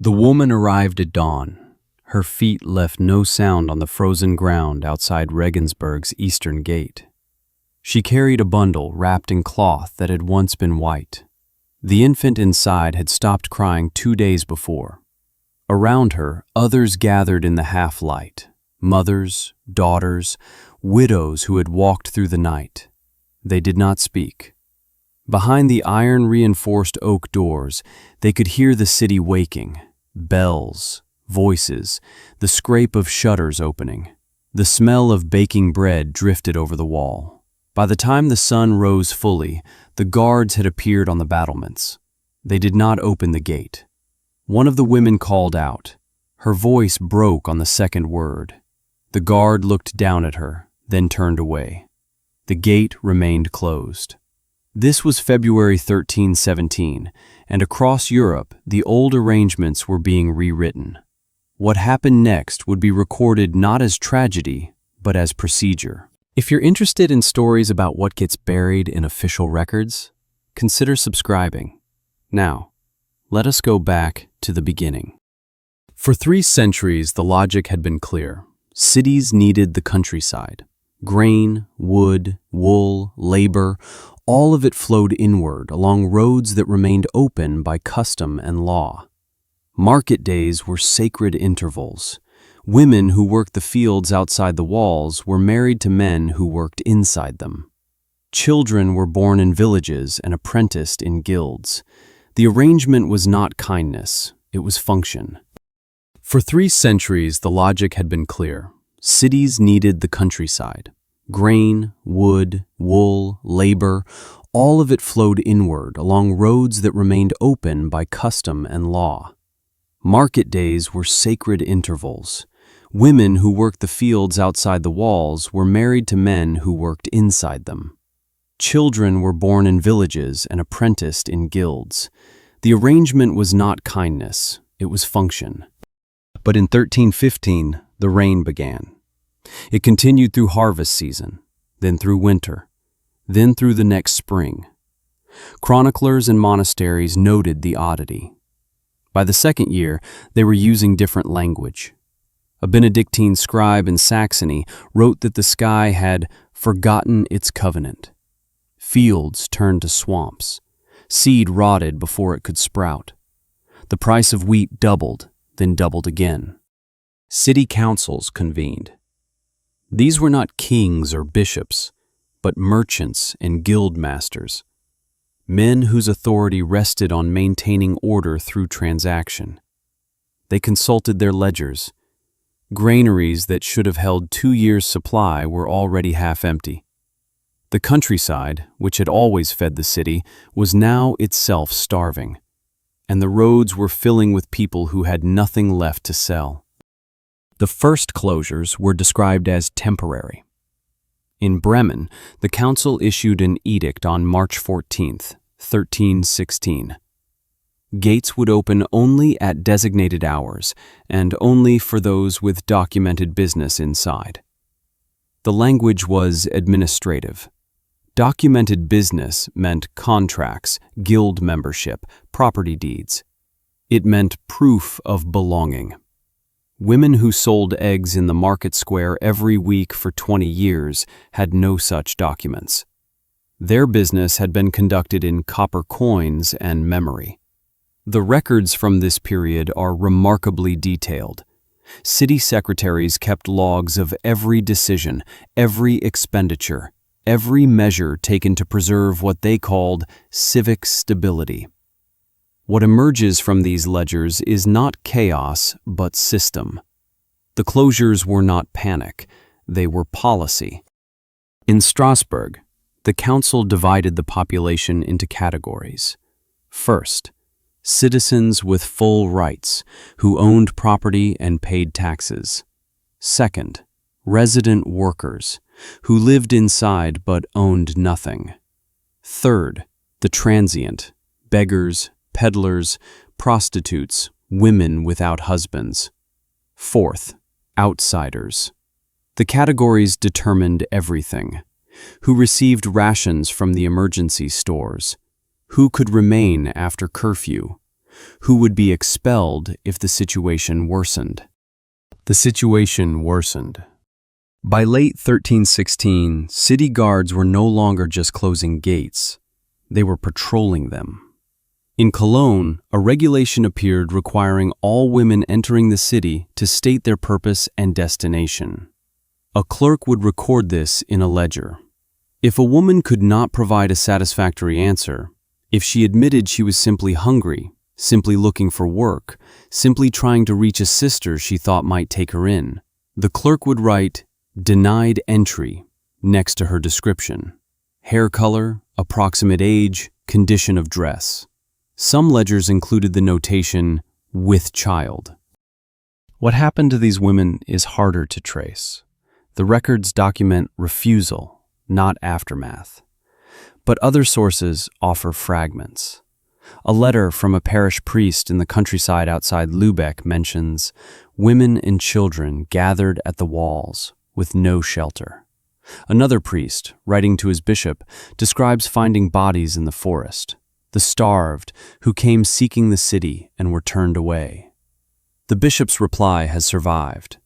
The woman arrived at dawn. Her feet left no sound on the frozen ground outside Regensburg's eastern gate. She carried a bundle wrapped in cloth that had once been white. The infant inside had stopped crying 2 days before. Around her, others gathered in the half-light. Mothers, daughters, widows who had walked through the night. They did not speak. Behind the iron-reinforced oak doors, they could hear the city waking. Bells, voices, the scrape of shutters opening. The smell of baking bread drifted over the wall. By the time the sun rose fully, the guards had appeared on the battlements. They did not open the gate. One of the women called out. Her voice broke on the second word. The guard looked down at her, then turned away. The gate remained closed. This was February 1317, and across Europe, the old arrangements were being rewritten. What happened next would be recorded not as tragedy, but as procedure. If you're interested in stories about what gets buried in official records, consider subscribing. Now, let us go back to the beginning. For 3 centuries, the logic had been clear. Cities needed the countryside. Grain, wood, wool, labor, all of it flowed inward along roads that remained open by custom and law. Market days were sacred intervals. Women who worked the fields outside the walls were married to men who worked inside them. Children were born in villages and apprenticed in guilds. The arrangement was not kindness, it was function. For 3 centuries, the logic had been clear. Cities needed the countryside. Grain, wood, wool, labor, all of it flowed inward along roads that remained open by custom and law. Market days were sacred intervals. Women who worked the fields outside the walls were married to men who worked inside them. Children were born in villages and apprenticed in guilds. The arrangement was not kindness, it was function. But in 1315, the rain began. It continued through harvest season, then through winter, then through the next spring. Chroniclers and monasteries noted the oddity. By the second year, they were using different language. A Benedictine scribe in Saxony wrote that the sky had forgotten its covenant. Fields turned to swamps. Seed rotted before it could sprout. The price of wheat doubled, then doubled again. City councils convened. These were not kings or bishops, but merchants and guild masters, men whose authority rested on maintaining order through transaction. They consulted their ledgers. Granaries that should have held 2 years' supply were already half empty. The countryside, which had always fed the city, was now itself starving, and the roads were filling with people who had nothing left to sell. The first closures were described as temporary. In Bremen, the council issued an edict on March 14, 1316. Gates would open only at designated hours and only for those with documented business inside. The language was administrative. Documented business meant contracts, guild membership, property deeds. It meant proof of belonging. Women who sold eggs in the market square every week for 20 years had no such documents. Their business had been conducted in copper coins and memory. The records from this period are remarkably detailed. City secretaries kept logs of every decision, every expenditure, every measure taken to preserve what they called civic stability. What emerges from these ledgers is not chaos, but system. The closures were not panic, they were policy. In Strasbourg, the council divided the population into categories. First, citizens with full rights, who owned property and paid taxes. Second, resident workers, who lived inside but owned nothing. Third, the transient, beggars, peddlers, prostitutes, women without husbands. Fourth, outsiders. The categories determined everything. Who received rations from the emergency stores? Who could remain after curfew? who would be expelled if the situation worsened. The situation worsened. By late 1316, city guards were no longer just closing gates, they were patrolling them. In Cologne, a regulation appeared requiring all women entering the city to state their purpose and destination. A clerk would record this in a ledger. If a woman could not provide a satisfactory answer, if she admitted she was simply hungry, simply looking for work, simply trying to reach a sister she thought might take her in, the clerk would write, "Denied entry," next to her description. Hair color, approximate age, condition of dress. Some ledgers included the notation, "with child." What happened to these women is harder to trace. The records document refusal, not aftermath. But other sources offer fragments. A letter from a parish priest in the countryside outside Lübeck mentions women and children gathered at the walls with no shelter. Another priest, writing to his bishop, describes finding bodies in the forest, the starved who came seeking the city and were turned away. The bishop's reply has survived.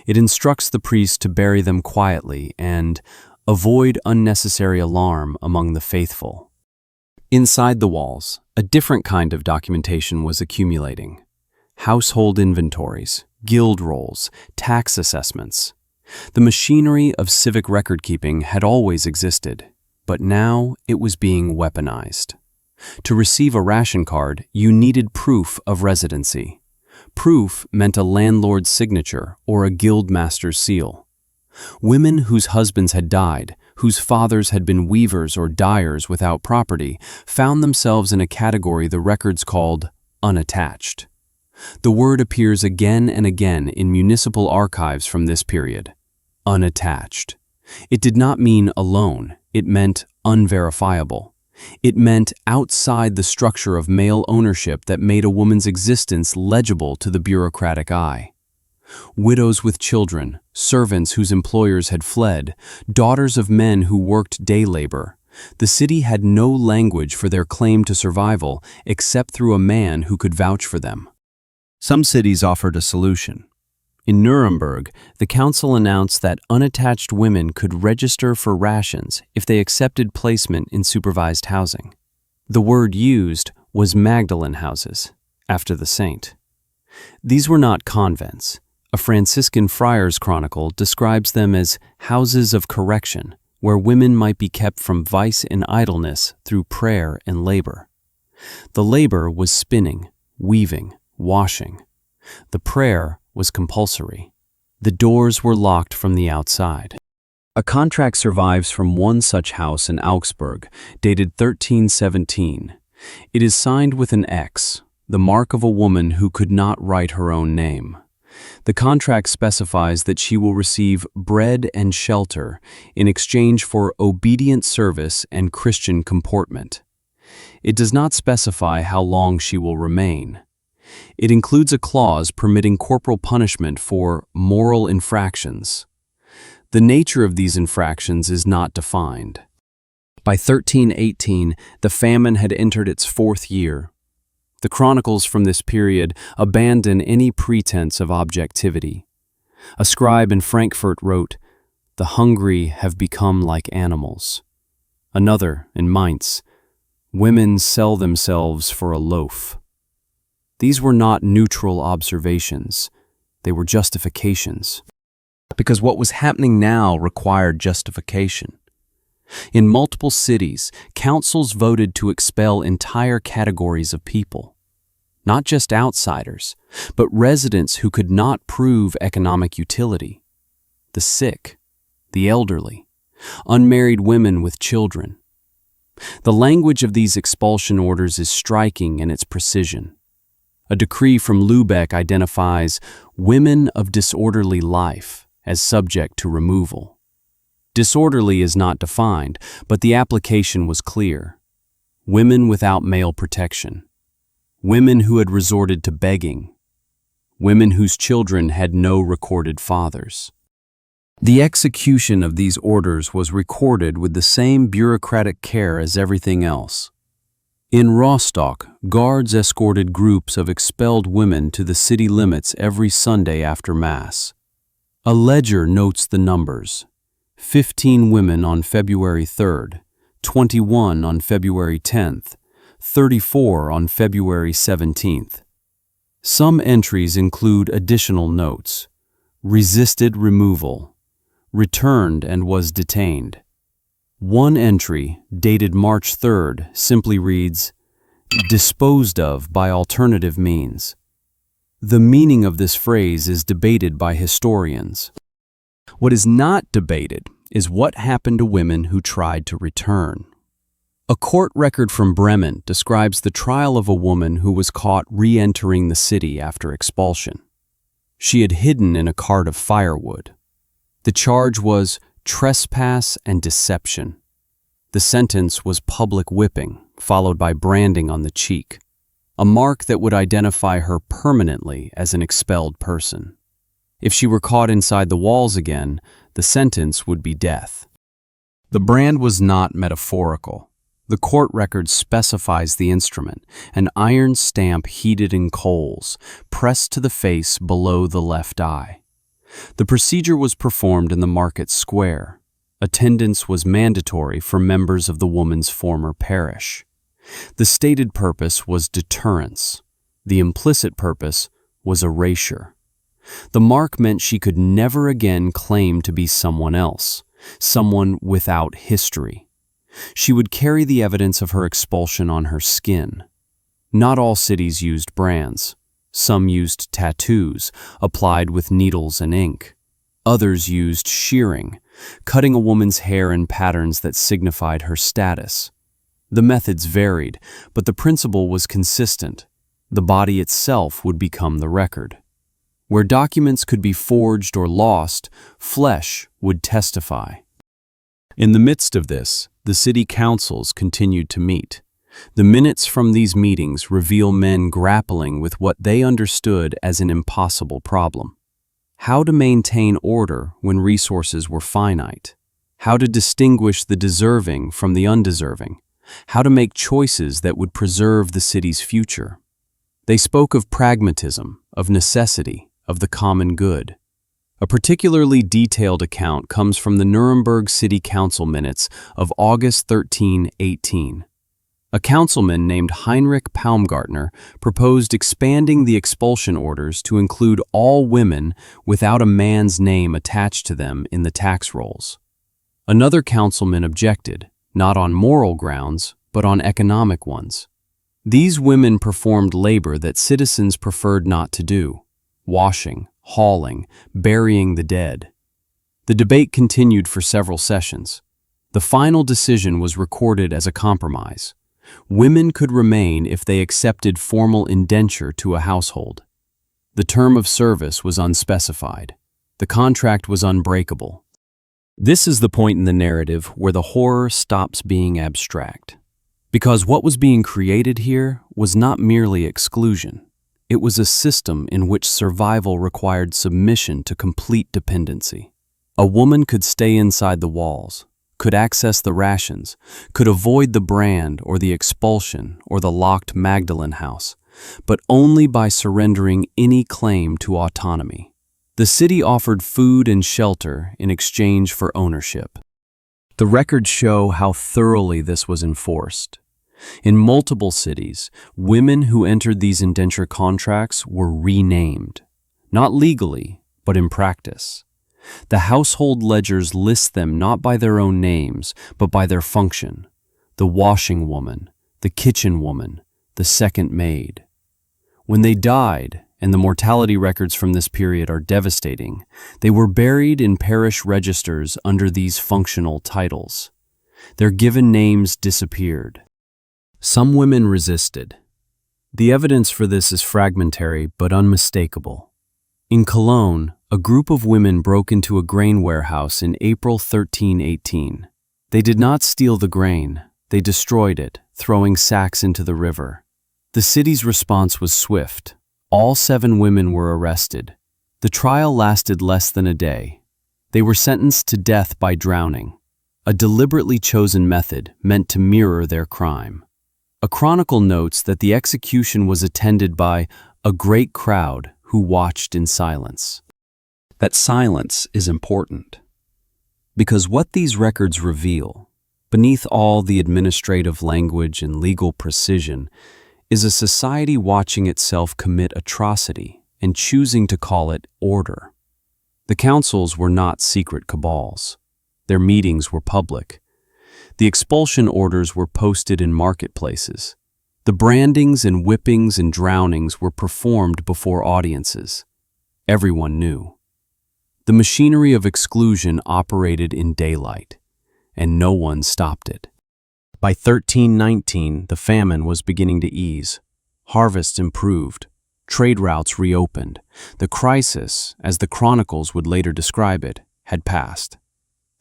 It instructs the priest to bury them quietly and avoid unnecessary alarm among the faithful. Inside the walls, a different kind of documentation was accumulating. Household inventories, guild rolls, tax assessments. The machinery of civic record-keeping had always existed, but now it was being weaponized. To receive a ration card, you needed proof of residency. Proof meant a landlord's signature or a guild master's seal. Women whose husbands had died, whose fathers had been weavers or dyers without property, found themselves in a category the records called unattached. The word appears again and again in municipal archives from this period. Unattached. It did not mean alone, it meant unverifiable. It meant outside the structure of male ownership that made a woman's existence legible to the bureaucratic eye. Widows with children, servants whose employers had fled, daughters of men who worked day labor. The city had no language for their claim to survival except through a man who could vouch for them. Some cities offered a solution. In Nuremberg, the council announced that unattached women could register for rations if they accepted placement in supervised housing. The word used was Magdalene houses, after the saint. These were not convents. A Franciscan friar's chronicle describes them as houses of correction, where women might be kept from vice and idleness through prayer and labor. The labor was spinning, weaving, washing. The prayer was compulsory. The doors were locked from the outside. A contract survives from one such house in Augsburg, dated 1317. It is signed with an X, the mark of a woman who could not write her own name. The contract specifies that she will receive bread and shelter in exchange for obedient service and Christian comportment. It does not specify how long she will remain. It includes a clause permitting corporal punishment for moral infractions. The nature of these infractions is not defined. By 1318, the famine had entered its fourth year. The chronicles from this period abandon any pretense of objectivity. A scribe in Frankfurt wrote, "The hungry have become like animals." Another, in Mainz, "Women sell themselves for a loaf." These were not neutral observations, they were justifications. Because what was happening now required justification. In multiple cities, councils voted to expel entire categories of people. Not just outsiders, but residents who could not prove economic utility. The sick, the elderly, unmarried women with children. The language of these expulsion orders is striking in its precision. A decree from Lübeck identifies women of disorderly life as subject to removal. Disorderly is not defined, but the application was clear. Women without male protection. Women who had resorted to begging. Women whose children had no recorded fathers. The execution of these orders was recorded with the same bureaucratic care as everything else. In Rostock, guards escorted groups of expelled women to the city limits every Sunday after Mass. A ledger notes the numbers: 15 women on February 3rd, 21 on February 10th, 34 on February 17th. Some entries include additional notes: resisted removal, returned and was detained. One entry, dated March 3rd, simply reads, disposed of by alternative means. The meaning of this phrase is debated by historians. What is not debated is what happened to women who tried to return. A court record from Bremen describes the trial of a woman who was caught re-entering the city after expulsion. She had hidden in a cart of firewood. The charge was trespass and deception. The sentence was public whipping, followed by branding on the cheek, a mark that would identify her permanently as an expelled person. If she were caught inside the walls again, the sentence would be death. The brand was not metaphorical. The court record specifies the instrument, an iron stamp heated in coals, pressed to the face below the left eye. The procedure was performed in the market square. Attendance was mandatory for members of the woman's former parish. The stated purpose was deterrence. The implicit purpose was erasure. The mark meant she could never again claim to be someone else, someone without history. She would carry the evidence of her expulsion on her skin. Not all cities used brands. Some used tattoos, applied with needles and ink. Others used shearing, cutting a woman's hair in patterns that signified her status. The methods varied, but the principle was consistent. The body itself would become the record. Where documents could be forged or lost, flesh would testify. In the midst of this, the city councils continued to meet. The minutes from these meetings reveal men grappling with what they understood as an impossible problem. How to maintain order when resources were finite. How to distinguish the deserving from the undeserving. How to make choices that would preserve the city's future. They spoke of pragmatism, of necessity, of the common good. A particularly detailed account comes from the Nuremberg City Council minutes of August 13, 18. A councilman named Heinrich Paumgartner proposed expanding the expulsion orders to include all women without a man's name attached to them in the tax rolls. Another councilman objected, not on moral grounds, but on economic ones. These women performed labor that citizens preferred not to do: washing, hauling, burying the dead. The debate continued for several sessions. The final decision was recorded as a compromise. Women could remain if they accepted formal indenture to a household. The term of service was unspecified. The contract was unbreakable. This is the point in the narrative where the horror stops being abstract. Because what was being created here was not merely exclusion. It was a system in which survival required submission to complete dependency. A woman could stay inside the walls, could access the rations, could avoid the brand or the expulsion or the locked Magdalene house, but only by surrendering any claim to autonomy. The city offered food and shelter in exchange for ownership. The records show how thoroughly this was enforced. In multiple cities, women who entered these indenture contracts were renamed, not legally, but in practice. The household ledgers list them not by their own names, but by their function: the washing woman, the kitchen woman, the second maid. When they died, and the mortality records from this period are devastating, they were buried in parish registers under these functional titles. Their given names disappeared. Some women resisted. The evidence for this is fragmentary but unmistakable. In Cologne, a group of women broke into a grain warehouse in April 1318. They did not steal the grain, they destroyed it, throwing sacks into the river. The city's response was swift. All 7 women were arrested. The trial lasted less than a day. They were sentenced to death by drowning, a deliberately chosen method meant to mirror their crime. A chronicle notes that the execution was attended by a great crowd who watched in silence. That silence is important, because what these records reveal, beneath all the administrative language and legal precision, is a society watching itself commit atrocity and choosing to call it order. The councils were not secret cabals. Their meetings were public. The expulsion orders were posted in marketplaces. The brandings and whippings and drownings were performed before audiences. Everyone knew. The machinery of exclusion operated in daylight, and no one stopped it. By 1319, the famine was beginning to ease. Harvests improved. Trade routes reopened. The crisis, as the chronicles would later describe it, had passed.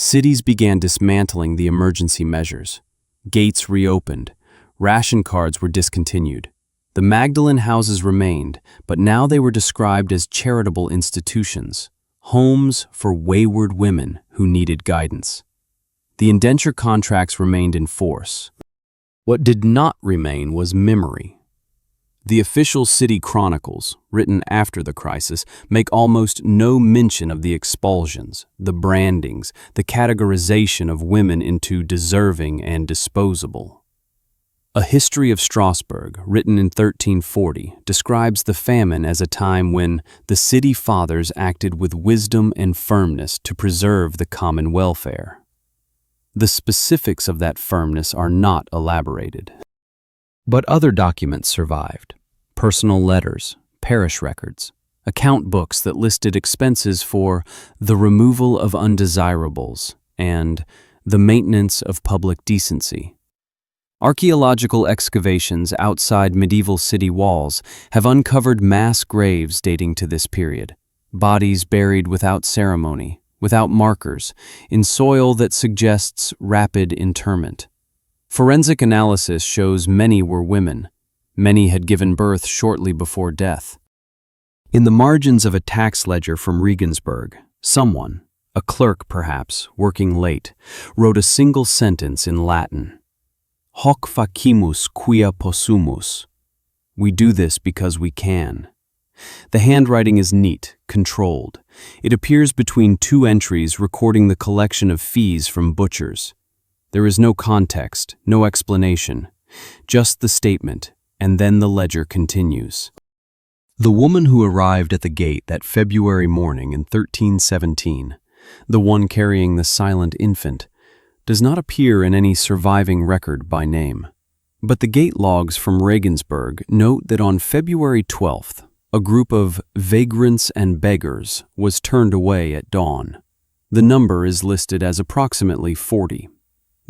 Cities began dismantling the emergency measures. Gates reopened. Ration cards were discontinued. The Magdalene houses remained, but now they were described as charitable institutions, homes for wayward women who needed guidance. The indenture contracts remained in force. What did not remain was memory. The official city chronicles, written after the crisis, make almost no mention of the expulsions, the brandings, the categorization of women into deserving and disposable. A history of Strasbourg, written in 1340, describes the famine as a time when the city fathers acted with wisdom and firmness to preserve the common welfare. The specifics of that firmness are not elaborated. But other documents survived. Personal letters, parish records, account books that listed expenses for the removal of undesirables and the maintenance of public decency. Archaeological excavations outside medieval city walls have uncovered mass graves dating to this period, bodies buried without ceremony, without markers, in soil that suggests rapid interment. Forensic analysis shows many were women. Many had given birth shortly before death. In the margins of a tax ledger from Regensburg, someone, a clerk perhaps, working late, wrote a single sentence in Latin. Hoc facimus quia possumus. We do this because we can. The handwriting is neat, controlled. It appears between two entries recording the collection of fees from butchers. There is no context, no explanation, just the statement, and then the ledger continues. The woman who arrived at the gate that February morning in 1317, the one carrying the silent infant, does not appear in any surviving record by name. But the gate logs from Regensburg note that on February 12th, a group of vagrants and beggars was turned away at dawn. The number is listed as approximately 40.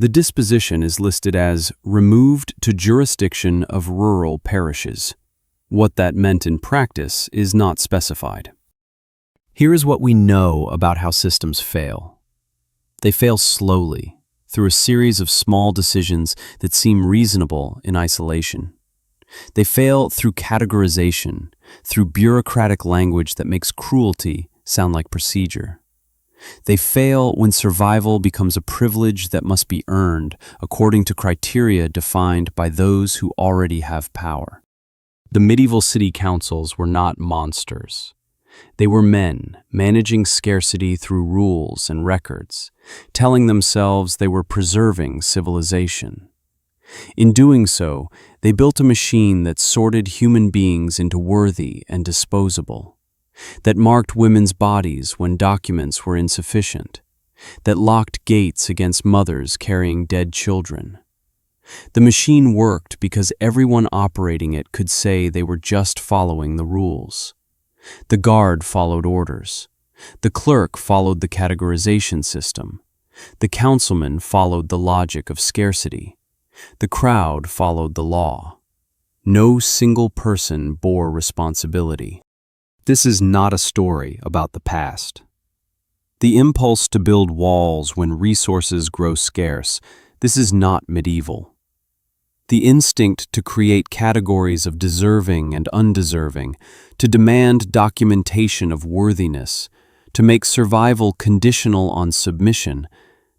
The disposition is listed as removed to jurisdiction of rural parishes. What that meant in practice is not specified. Here is what we know about how systems fail. They fail slowly, through a series of small decisions that seem reasonable in isolation. They fail through categorization, through bureaucratic language that makes cruelty sound like procedure. They fail when survival becomes a privilege that must be earned according to criteria defined by those who already have power. The medieval city councils were not monsters. They were men managing scarcity through rules and records, telling themselves they were preserving civilization. In doing so, they built a machine that sorted human beings into worthy and disposable, that marked women's bodies when documents were insufficient, that locked gates against mothers carrying dead children. The machine worked because everyone operating it could say they were just following the rules. The guard followed orders. The clerk followed the categorization system. The councilman followed the logic of scarcity. The crowd followed the law. No single person bore responsibility. This is not a story about the past. The impulse to build walls when resources grow scarce, this is not medieval. The instinct to create categories of deserving and undeserving, to demand documentation of worthiness, to make survival conditional on submission,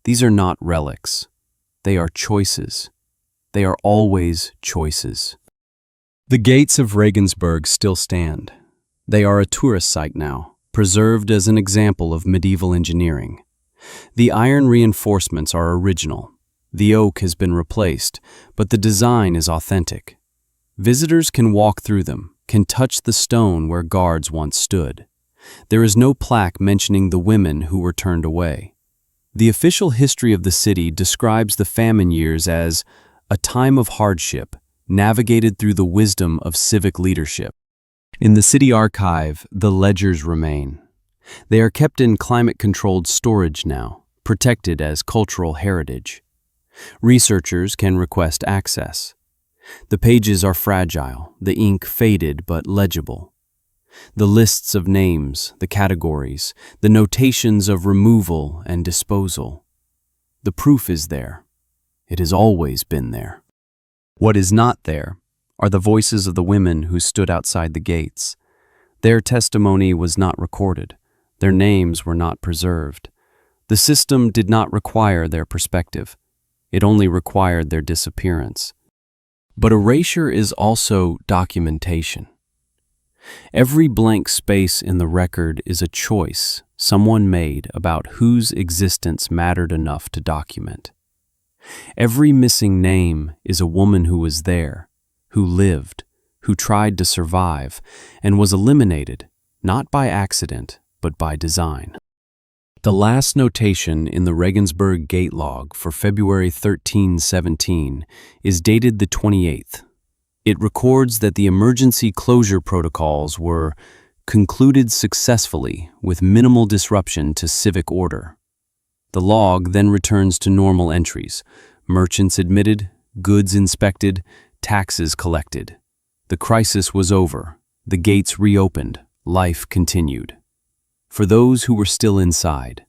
these are not relics. They are choices. They are always choices. The gates of Regensburg still stand. They are a tourist site now, preserved as an example of medieval engineering. The iron reinforcements are original. The oak has been replaced, but the design is authentic. Visitors can walk through them, can touch the stone where guards once stood. There is no plaque mentioning the women who were turned away. The official history of the city describes the famine years as a time of hardship, navigated through the wisdom of civic leadership. In the city archive, the ledgers remain. They are kept in climate-controlled storage now, protected as cultural heritage. Researchers can request access. The pages are fragile, the ink faded but legible. The lists of names, the categories, the notations of removal and disposal. The proof is there. It has always been there. What is not there are the voices of the women who stood outside the gates. Their testimony was not recorded. Their names were not preserved. The system did not require their perspective. It only required their disappearance. But erasure is also documentation. Every blank space in the record is a choice someone made about whose existence mattered enough to document. Every missing name is a woman who was there, who lived, who tried to survive, and was eliminated, not by accident, but by design. The last notation in the Regensburg Gate Log for February 1317 is dated the 28th. It records that the emergency closure protocols were concluded successfully with minimal disruption to civic order. The log then returns to normal entries: merchants admitted, goods inspected, taxes collected. The crisis was over. The gates reopened. Life continued. For those who were still inside,